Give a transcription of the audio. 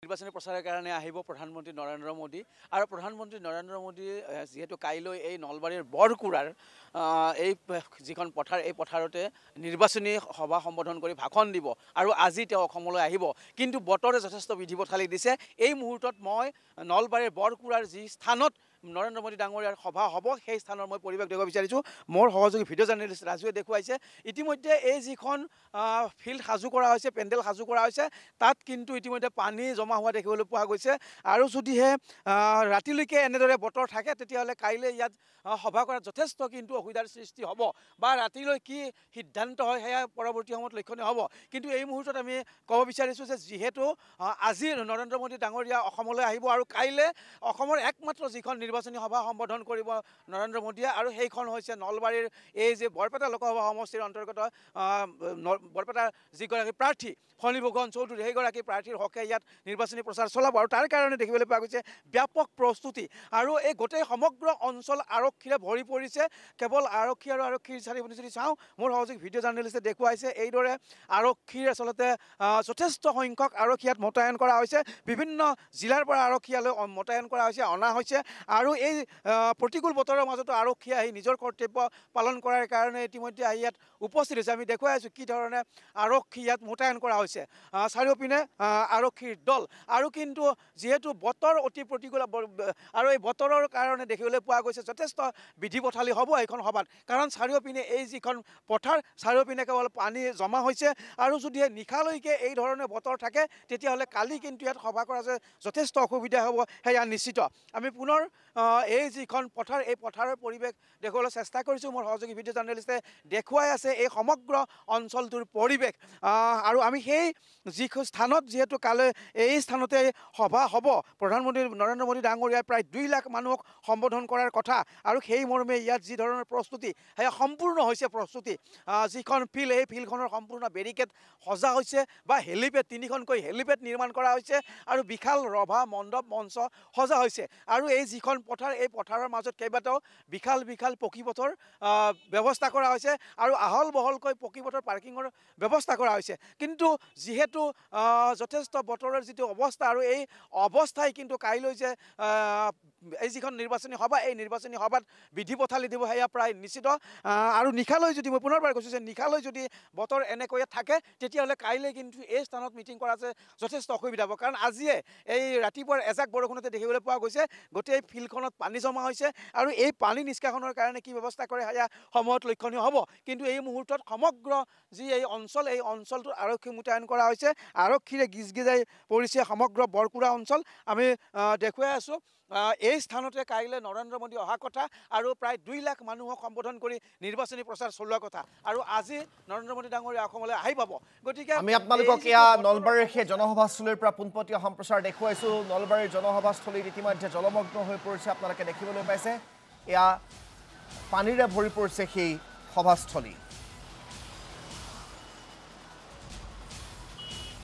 নিৰ্বাচনী প্ৰচাৰৰ কাৰণে আহিব প্ৰধানমন্ত্ৰী নৰেন্দ্ৰ মোদী আৰু প্ৰধানমন্ত্ৰী নৰেন্দ্ৰ মোদী যেহেতু কাইলৈ এই নলবাৰীৰ বৰকুৰাৰ এই যিখন পথাৰ এই পথাৰতে নিৰ্বাচনী সভা সম্বোধন কৰি ভাষণ দিব আৰু আজি তেওঁ অসমলৈ আহিব কিন্তু বতৰে যথেষ্ট বিধি পথালি দিছে এই মুহূৰ্তত মই নলবাৰীৰ বৰকুৰাৰ যি স্থানত নৰেন্দ্ৰ মোদী ডাঙৰীয়াৰ সভা হ'ব সেই স্থানৰ মই পৰিৱেশ দেখুৱাব বিচাৰিছোঁ মোৰ সহযোগী ভিডিঅ' জাৰ্নেলিষ্ট ৰাজুৱে দেখুৱাইছে ইতিমধ্যে এই যিখন ফিল্ড সাজু কৰা হৈছে পেণ্ডেল সাজু কৰা হৈছে তাত কিন্তু ইতিমধ্যে পানী জমা হোৱা দেখিবলৈ পোৱা গৈছে আৰু যদিহে ৰাতিলৈকে এনেদৰে বতৰ থাকে তেতিয়াহ'লে কাইলৈ ইয়াত সভা কৰাত যথেষ্ট কিন্তু অসুবিধাৰ সৃষ্টি হ'ব বা ৰাতিলৈ কি সিদ্ধান্ত হয় সেয়া পৰৱৰ্তী সময়ত লক্ষণীয় হ'ব কিন্তু এই মুহূৰ্তত আমি ক'ব বিচাৰিছোঁ যে যিহেতু আজি নৰেন্দ্ৰ মোদী ডাঙৰীয়া অসমলৈ আহিব আৰু কাইলৈ অসমৰ একমাত্ৰ যিখন নিৰ্বাচনী সভা সম্বোধন কৰিব নৰেন্দ্ৰ মোদীয়ে আৰু সেইখন হৈছে নলবাৰীৰ এই যে বৰপেটা লোকসভা সমষ্টিৰ অন্তৰ্গত বৰপেটাৰ যিগৰাকী প্ৰাৰ্থী ফণী ফুকন চৌধুৰী সেইগৰাকী প্ৰাৰ্থীৰ হকে ইয়াত নিৰ্বাচনী প্ৰচাৰ চলাব আৰু তাৰ কাৰণে দেখিবলৈ পোৱা গৈছে ব্যাপক প্ৰস্তুতি আৰু এই গোটেই সমগ্ৰ অঞ্চল আৰক্ষীৰে ভৰি পৰিছে কেৱল আৰক্ষী আৰু আৰক্ষীৰ চাৰিওপিনে যদি চাওঁ মোৰ সহযোগী ভিডিঅ' জাৰ্নেলিষ্টে দেখুৱাইছে এইদৰে আৰক্ষীৰ আচলতে যথেষ্ট সংখ্যক আৰক্ষী ইয়াত মোতায়েন কৰা হৈছে বিভিন্ন জিলাৰ পৰা আৰক্ষী ইয়ালৈ মোতায়েন কৰা হৈছে অনা হৈছে আৰু এই প্ৰতিকূল বতৰৰ মাজতো আৰক্ষী আহি নিজৰ কৰ্তব্য পালন কৰাৰ কাৰণে ইতিমধ্যে আহি ইয়াত উপস্থিত হৈছে আমি দেখুৱাই আছোঁ কি ধৰণে আৰক্ষী ইয়াত মোতায়েন কৰা হৈছে চাৰিওপিনে আৰক্ষীৰ দল আৰু কিন্তু যিহেতু বতৰ অতি প্ৰতিকূল আৰু এই বতৰৰ কাৰণে দেখিবলৈ পোৱা গৈছে যথেষ্ট বিধি পথালি হ'ব এইখন সভাত কাৰণ চাৰিওপিনে এই যিখন পথাৰ চাৰিওপিনে কেৱল পানী জমা হৈছে আৰু যদিহে নিশালৈকে এই ধৰণে বতৰ থাকে তেতিয়াহ'লে কালি কিন্তু ইয়াত সভা কৰা যে যথেষ্ট অসুবিধা হ'ব সেয়া নিশ্চিত আমি পুনৰ এই যিখন পথাৰ এই পথাৰৰ পৰিৱেশ দেখুৱাবলৈ চেষ্টা কৰিছোঁ মোৰ সহযোগী ভিডিঅ' জাৰ্নেলিষ্টে দেখুৱাই আছে এই সমগ্ৰ অঞ্চলটোৰ পৰিৱেশ আৰু আমি সেই যিখন স্থানত যিহেতু কালৈ এই স্থানতে সভা হ'ব প্ৰধানমন্ত্ৰী নৰেন্দ্ৰ মোদী ডাঙৰীয়াই প্ৰায় 2 লাখ মানুহক সম্বোধন কৰাৰ কথা আৰু সেই মৰ্মে ইয়াত যি ধৰণৰ প্ৰস্তুতি সেয়া সম্পূৰ্ণ হৈছে প্ৰস্তুতি যিখন ফিল্ড এই ফিল্ডখনৰ সম্পূৰ্ণ বেৰিকেড সজা হৈছে বা হেলিপেড 3খনকৈ হেলিপেড নিৰ্মাণ কৰা হৈছে আৰু বিশাল ৰভা মণ্ডপ মঞ্চ সজা হৈছে আৰু এই যিখন পথাৰ এই পথাৰৰ মাজত কেইবাটাও বিশাল বিশাল পকীপথৰ ব্যৱস্থা কৰা হৈছে আৰু আহল বহলকৈ পকীপথৰ পাৰ্কিঙৰ ব্যৱস্থা কৰা হৈছে কিন্তু যিহেতু যথেষ্ট বতৰৰ যিটো অৱস্থা আৰু এই অৱস্থাই কিন্তু কাইলৈ যে এই যিখন নিৰ্বাচনী সভা এই নিৰ্বাচনী সভাত বিধি পথালি দিব সেয়া প্ৰায় নিশ্চিত আৰু নিশালৈ যদি মই পুনৰবাৰ কৈছোঁ যে নিশালৈ যদি বতৰ এনেকৈ থাকে তেতিয়াহ'লে কাইলৈ কিন্তু এই স্থানত মিটিং কৰা যে যথেষ্ট অসুবিধা হ'ব কাৰণ আজিয়ে এই ৰাতিপুৱাৰ এজাক বৰষুণতে দেখিবলৈ পোৱা গৈছে গোটেই ফিল্ডখনত পানী জমা হৈছে আৰু এই পানী নিষ্কাশনৰ কাৰণে কি ব্যৱস্থা কৰে সেয়া সময়ত লক্ষণীয় হ'ব কিন্তু এই মুহূৰ্তত সমগ্ৰ যি এই অঞ্চল এই অঞ্চলটোত আৰক্ষী মোতায়েন কৰা হৈছে আৰক্ষীৰে গিজগিজাই পৰিছে সমগ্ৰ বৰকুৰা অঞ্চল আমি দেখুৱাই আছোঁ এই স্থানতে কাইলৈ নৰেন্দ্ৰ মোদী অহা কথা আৰু প্ৰায় 2 লাখ মানুহক সম্বোধন কৰি নিৰ্বাচনী প্ৰচাৰ চলোৱা কথা আৰু আজি নৰেন্দ্ৰ মোদী ডাঙৰীয়া অসমলৈ আহি পাব গতিকে আমি আপোনালোকক এয়া নলবাৰীৰ সেই জনসভাস্থলীৰ পৰা পোনপটীয়া সম্প্ৰচাৰ দেখুৱাইছোঁ নলবাৰীৰ জনসভাস্থলীত ইতিমধ্যে জলমগ্ন হৈ পৰিছে আপোনালোকে দেখিবলৈ পাইছে এয়া পানীৰে ভৰি পৰিছে সেই সভাস্থলী